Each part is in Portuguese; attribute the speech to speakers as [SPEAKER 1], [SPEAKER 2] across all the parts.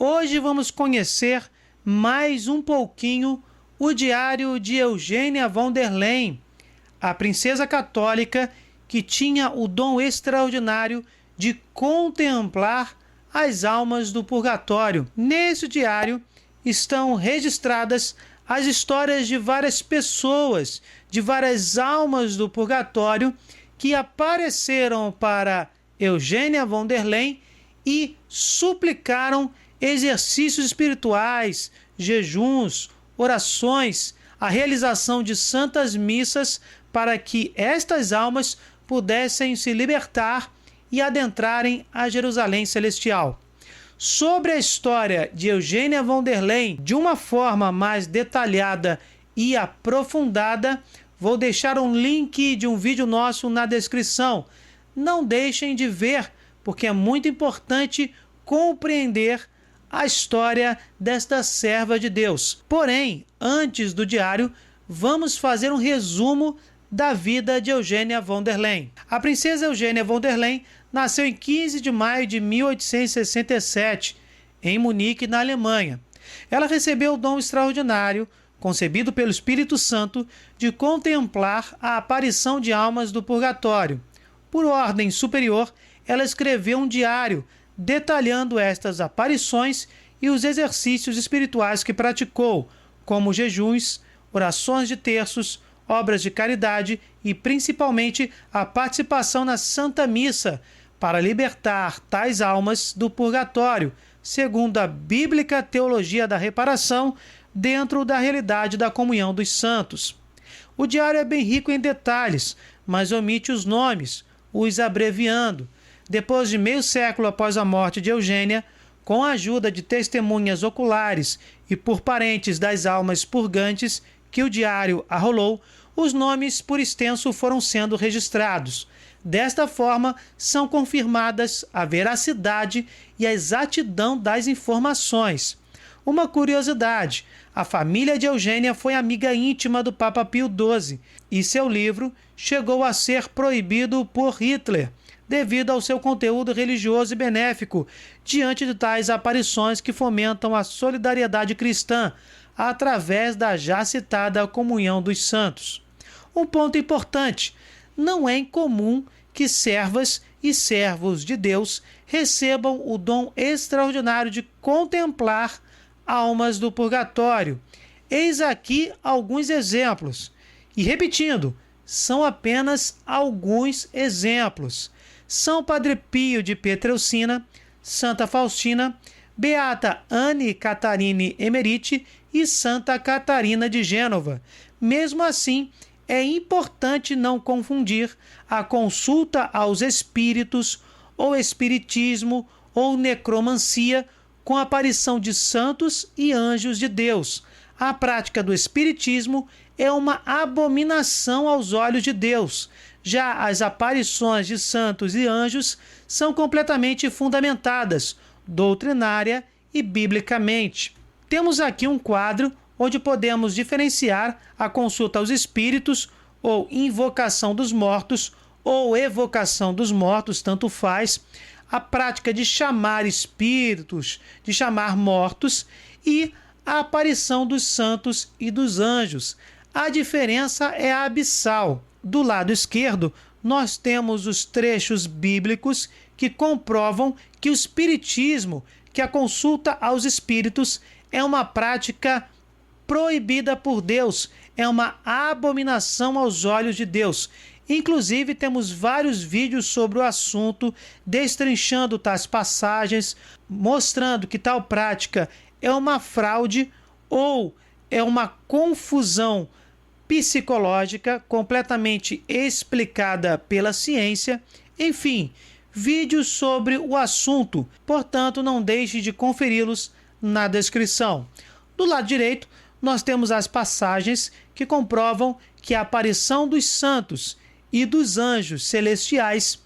[SPEAKER 1] Hoje vamos conhecer mais um pouquinho o diário de Eugênia von der Leyen, a princesa católica que tinha o dom extraordinário de contemplar as almas do purgatório. Nesse diário estão registradas as histórias de várias pessoas, de várias almas do purgatório que apareceram para Eugênia von der Leyen e suplicaram exercícios espirituais, jejuns, orações, a realização de santas missas para que estas almas pudessem se libertar e adentrarem a Jerusalém Celestial. Sobre a história de Eugênia von der Leyen, de uma forma mais detalhada e aprofundada, vou deixar um link de um vídeo nosso na descrição. Não deixem de ver, porque é muito importante compreender a história desta serva de Deus. Porém, antes do diário, vamos fazer um resumo da vida de Eugênia von der Leyen. A princesa Eugênia von der Leyen nasceu em 15 de maio de 1867, em Munique, na Alemanha. Ela recebeu o dom extraordinário, concebido pelo Espírito Santo, de contemplar a aparição de almas do purgatório. Por ordem superior, ela escreveu um diário detalhando estas aparições e os exercícios espirituais que praticou, como jejuns, orações de terços, obras de caridade e, principalmente, a participação na Santa Missa para libertar tais almas do purgatório, segundo a bíblica teologia da reparação, dentro da realidade da comunhão dos santos. O diário é bem rico em detalhes, mas omite os nomes, os abreviando. Depois de meio século após a morte de Eugênia, com a ajuda de testemunhas oculares e por parentes das almas purgantes que o diário arrolou, os nomes por extenso foram sendo registrados. Desta forma, são confirmadas a veracidade e a exatidão das informações. Uma curiosidade: a família de Eugênia foi amiga íntima do Papa Pio XII e seu livro chegou a ser proibido por Hitler, devido ao seu conteúdo religioso e benéfico, diante de tais aparições que fomentam a solidariedade cristã através da já citada comunhão dos santos. Um ponto importante: não é incomum que servas e servos de Deus recebam o dom extraordinário de contemplar almas do purgatório. Eis aqui alguns exemplos. E repetindo, são apenas alguns exemplos. São Padre Pio de Pietrelcina, Santa Faustina, Beata Anne Catarine Emeriti e Santa Catarina de Gênova. Mesmo assim, é importante não confundir a consulta aos espíritos, ou espiritismo, ou necromancia com a aparição de santos e anjos de Deus. A prática do espiritismo é uma abominação aos olhos de Deus. Já as aparições de santos e anjos são completamente fundamentadas, doutrinária e biblicamente. Temos aqui um quadro onde podemos diferenciar a consulta aos espíritos, ou invocação dos mortos, ou evocação dos mortos, tanto faz, a prática de chamar espíritos, de chamar mortos, e a aparição dos santos e dos anjos. A diferença é abissal. Do lado esquerdo, nós temos os trechos bíblicos que comprovam que o espiritismo, que a consulta aos espíritos, é uma prática proibida por Deus, é uma abominação aos olhos de Deus. Inclusive, temos vários vídeos sobre o assunto, destrinchando tais passagens, mostrando que tal prática é uma fraude ou é uma confusão psicológica completamente explicada pela ciência. Enfim, vídeos sobre o assunto, portanto, não deixe de conferi-los na descrição. Do lado direito, nós temos as passagens que comprovam que a aparição dos santos e dos anjos celestiais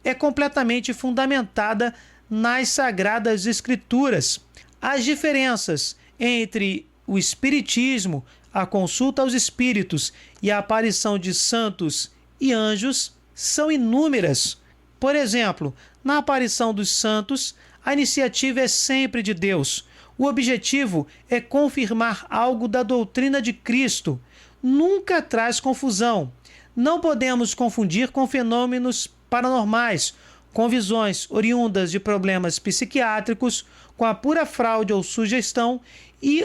[SPEAKER 1] é completamente fundamentada nas Sagradas Escrituras. As diferenças entre o espiritismo, a consulta aos espíritos e a aparição de santos e anjos são inúmeras. Por exemplo, na aparição dos santos, a iniciativa é sempre de Deus. O objetivo é confirmar algo da doutrina de Cristo. Nunca traz confusão. Não podemos confundir com fenômenos paranormais, com visões oriundas de problemas psiquiátricos, com a pura fraude ou sugestão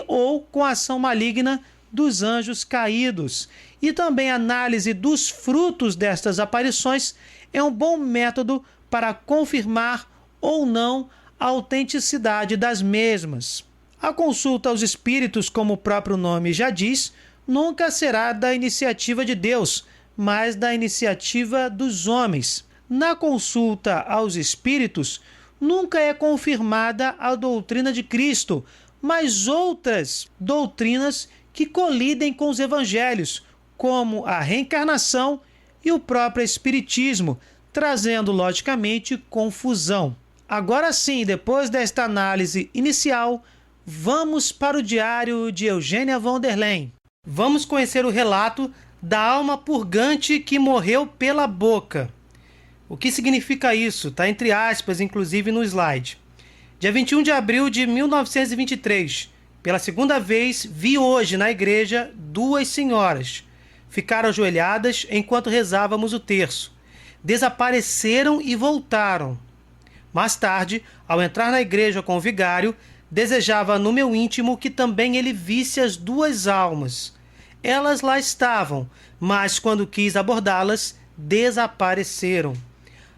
[SPEAKER 1] ou com a ação maligna dos anjos caídos. E também a análise dos frutos destas aparições é um bom método para confirmar ou não a autenticidade das mesmas. A consulta aos espíritos, como o próprio nome já diz, nunca será da iniciativa de Deus, mas da iniciativa dos homens. Na consulta aos espíritos, nunca é confirmada a doutrina de Cristo, mas outras doutrinas que colidem com os evangelhos, como a reencarnação e o próprio espiritismo, trazendo, logicamente, confusão. Agora sim, depois desta análise inicial, vamos para o diário de Eugênia von der Leyen. Vamos conhecer o relato da alma purgante que morreu pela boca. O que significa isso? Está entre aspas, inclusive no slide. Dia 21 de abril de 1923, pela segunda vez, vi hoje na igreja 2 senhoras. Ficaram ajoelhadas enquanto rezávamos o terço. Desapareceram e voltaram. Mais tarde, ao entrar na igreja com o vigário, desejava no meu íntimo que também ele visse as 2 almas. Elas lá estavam, mas quando quis abordá-las, desapareceram.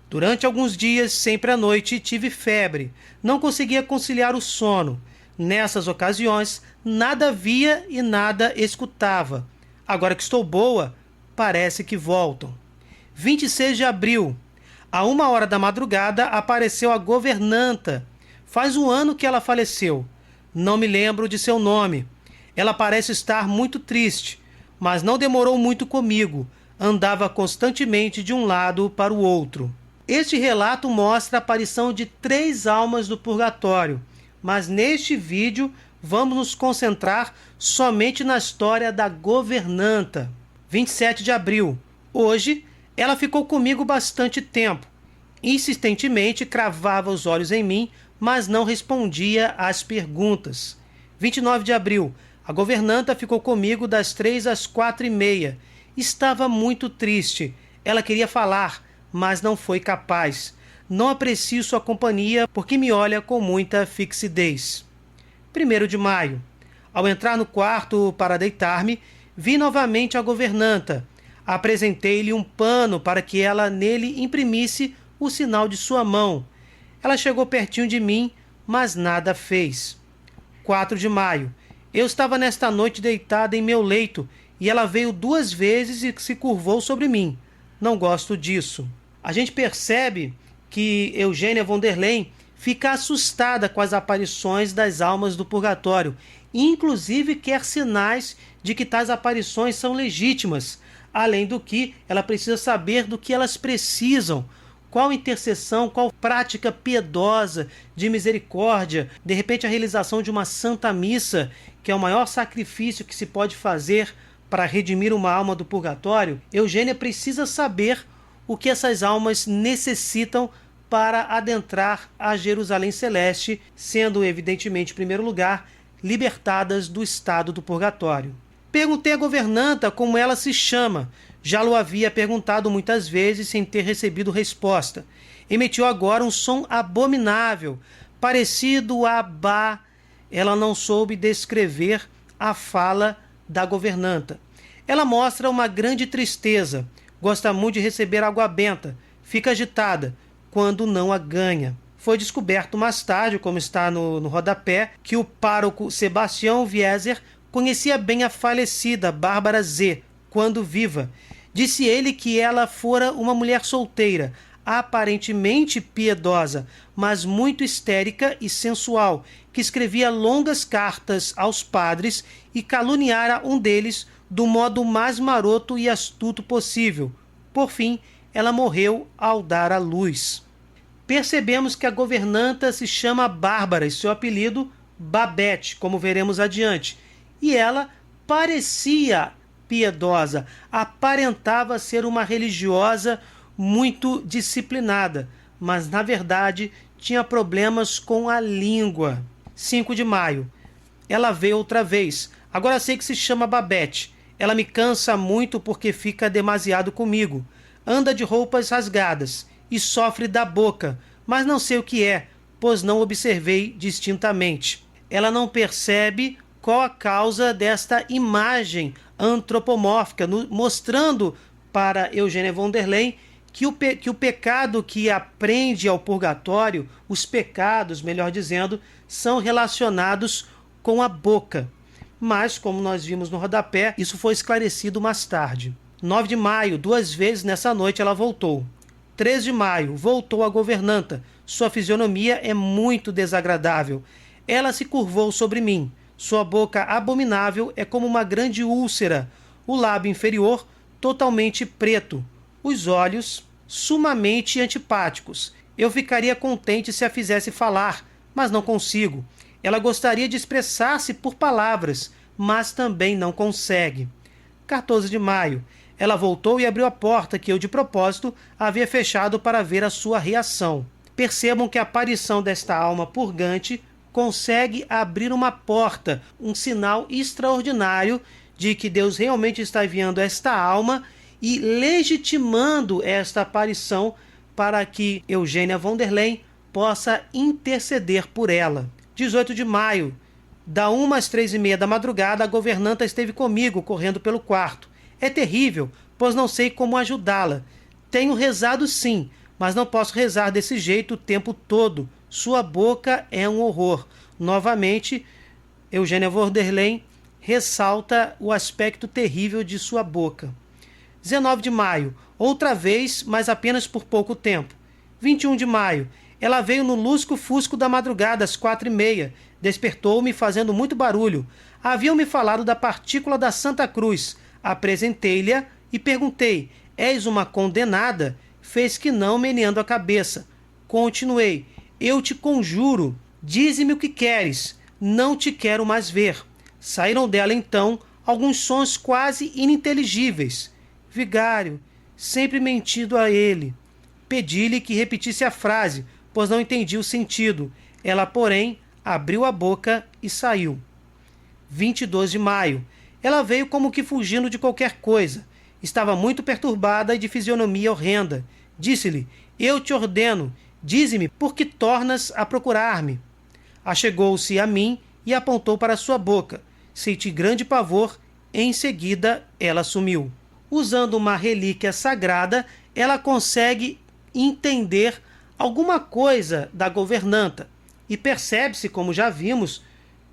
[SPEAKER 1] Durante alguns dias, sempre à noite, tive febre. Não conseguia conciliar o sono. Nessas ocasiões, nada via e nada escutava. Agora que estou boa, parece que voltam. 26 de abril. A 1h da madrugada apareceu a governanta. Faz 1 ano que ela faleceu. Não me lembro de seu nome. Ela parece estar muito triste, mas não demorou muito comigo. Andava constantemente de um lado para o outro. Este relato mostra a aparição de 3 almas do purgatório, mas neste vídeo vamos nos concentrar somente na história da governanta. 27 de abril. Hoje, ela ficou comigo bastante tempo. Insistentemente cravava os olhos em mim, mas não respondia às perguntas. 29 de abril. A governanta ficou comigo das 3 às 4h30. Estava muito triste. Ela queria falar, mas não foi capaz. Não aprecio sua companhia porque me olha com muita fixidez. 1º de maio. Ao entrar no quarto para deitar-me, vi novamente a governanta. Apresentei-lhe um pano para que ela nele imprimisse o sinal de sua mão. Ela chegou pertinho de mim, mas nada fez. 4 de maio. Eu estava nesta noite deitada em meu leito e ela veio 2 vezes e se curvou sobre mim. Não gosto disso. A gente percebe que Eugênia von der Leyen fica assustada com as aparições das almas do purgatório e inclusive quer sinais de que tais aparições são legítimas. Além do que, ela precisa saber do que elas precisam, qual intercessão, qual prática piedosa de misericórdia, de repente a realização de uma santa missa, que é o maior sacrifício que se pode fazer para redimir uma alma do purgatório. Eugênia precisa saber o que essas almas necessitam para adentrar a Jerusalém Celeste, sendo evidentemente, em primeiro lugar, libertadas do estado do purgatório. Perguntei à governanta como ela se chama. Já o havia perguntado muitas vezes sem ter recebido resposta. Emitiu agora um som abominável, parecido a Bá. Ela não soube descrever a fala da governanta. Ela mostra uma grande tristeza. Gosta muito de receber água benta. Fica agitada quando não a ganha. Foi descoberto mais tarde, como está no rodapé, que o pároco Sebastião Vieser conhecia bem a falecida Bárbara Z, quando viva. Disse ele que ela fora uma mulher solteira, aparentemente piedosa, mas muito histérica e sensual, que escrevia longas cartas aos padres e caluniara um deles do modo mais maroto e astuto possível. Por fim, ela morreu ao dar à luz. Percebemos que a governanta se chama Bárbara e seu apelido Babette, como veremos adiante. E ela parecia piedosa, aparentava ser uma religiosa muito disciplinada, mas na verdade tinha problemas com a língua. 5 de maio. Ela veio outra vez. Agora sei que se chama Babette. Ela me cansa muito porque fica demasiado comigo. Anda de roupas rasgadas e sofre da boca, mas não sei o que é, pois não observei distintamente. Ela não percebe qual a causa desta imagem antropomórfica, mostrando para Eugênia von der Leyen que o pecado que aprende ao purgatório, os pecados, melhor dizendo, são relacionados com a boca. Mas, como nós vimos no rodapé, isso foi esclarecido mais tarde. 9 de maio, 2 vezes nessa noite ela voltou. 3 de maio, voltou a governanta. Sua fisionomia é muito desagradável. Ela se curvou sobre mim. Sua boca abominável é como uma grande úlcera. O lábio inferior totalmente preto. Os olhos sumamente antipáticos. Eu ficaria contente se a fizesse falar, mas não consigo. Ela gostaria de expressar-se por palavras, mas também não consegue. 14 de maio. Ela voltou e abriu a porta que eu, de propósito, havia fechado para ver a sua reação. Percebam que a aparição desta alma purgante consegue abrir uma porta, um sinal extraordinário de que Deus realmente está enviando esta alma e legitimando esta aparição para que Eugênia von der Leyen possa interceder por ela. 18 de maio, da 1 às 3:30 da madrugada, a governanta esteve comigo, correndo pelo quarto. É terrível, pois não sei como ajudá-la. Tenho rezado sim, mas não posso rezar desse jeito o tempo todo. Sua boca é um horror. Novamente, Eugênia von der Leyen ressalta o aspecto terrível de sua boca. 19 de maio, outra vez, mas apenas por pouco tempo. 21 de maio, ela veio no lusco-fusco da madrugada, às 4:30. Despertou-me fazendo muito barulho. Haviam-me falado da partícula da Santa Cruz. Apresentei-lhe e perguntei: és uma condenada? Fez que não, meneando a cabeça. Continuei: eu te conjuro, dize-me o que queres. Não te quero mais ver. Saíram dela então alguns sons quase ininteligíveis. Vigário, sempre mentido a ele. Pedi-lhe que repetisse a frase, pois não entendi o sentido. Ela, porém, abriu a boca e saiu. 22 de maio. Ela veio como que fugindo de qualquer coisa. Estava muito perturbada e de fisionomia horrenda. Disse-lhe: eu te ordeno, dize-me por que tornas a procurar-me. Achegou-se a mim e apontou para sua boca. Senti grande pavor. Em seguida, ela sumiu. Usando uma relíquia sagrada, ela consegue entender alguma coisa da governanta e percebe-se, como já vimos,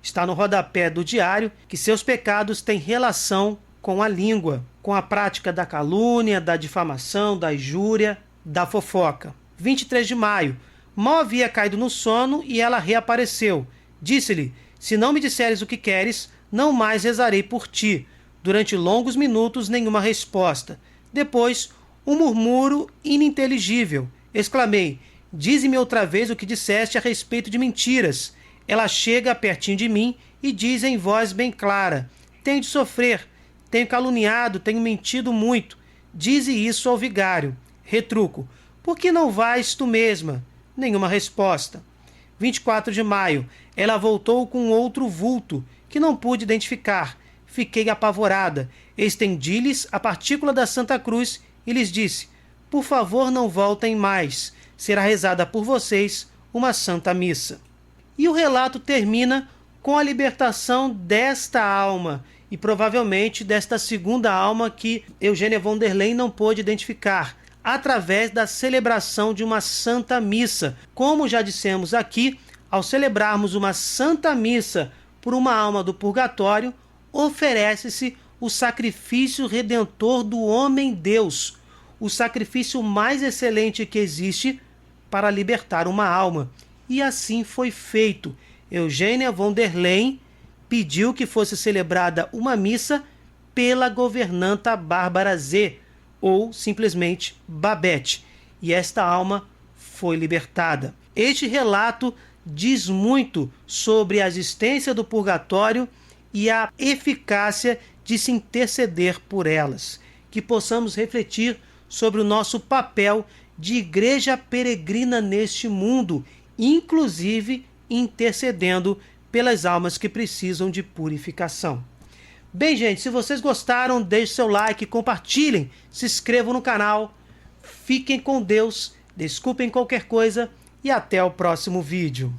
[SPEAKER 1] está no rodapé do diário, que seus pecados têm relação com a língua, com a prática da calúnia, da difamação, da injúria, da fofoca. 23 de maio. Mal havia caído no sono e ela reapareceu. Disse-lhe: se não me disseres o que queres, não mais rezarei por ti. Durante longos minutos, nenhuma resposta. Depois, um murmúrio ininteligível. Exclamei: dize-me outra vez o que disseste a respeito de mentiras. Ela chega pertinho de mim e diz em voz bem clara: tenho de sofrer, tenho caluniado, tenho mentido muito. Dize isso ao vigário. Retruco: por que não vais tu mesma? Nenhuma resposta. 24 de maio. Ela voltou com outro vulto, que não pude identificar. Fiquei apavorada. Estendi-lhes a partícula da Santa Cruz e lhes disse: por favor, não voltem mais. Será rezada por vocês uma Santa Missa. E o relato termina com a libertação desta alma e provavelmente desta segunda alma que Eugênia von der Leyen não pôde identificar, através da celebração de uma Santa Missa. Como já dissemos aqui, ao celebrarmos uma Santa Missa por uma alma do purgatório, oferece-se o sacrifício redentor do homem-Deus, o sacrifício mais excelente que existe para libertar uma alma. E assim foi feito. Eugênia von der Leyen pediu que fosse celebrada uma missa pela governanta Bárbara Z, ou simplesmente Babette, e esta alma foi libertada. Este relato diz muito sobre a existência do purgatório e a eficácia de se interceder por elas. Que possamos refletir sobre o nosso papel de igreja peregrina neste mundo, inclusive intercedendo pelas almas que precisam de purificação. Bem, gente, se vocês gostaram, deixe seu like, compartilhem, se inscrevam no canal, fiquem com Deus, desculpem qualquer coisa e até o próximo vídeo.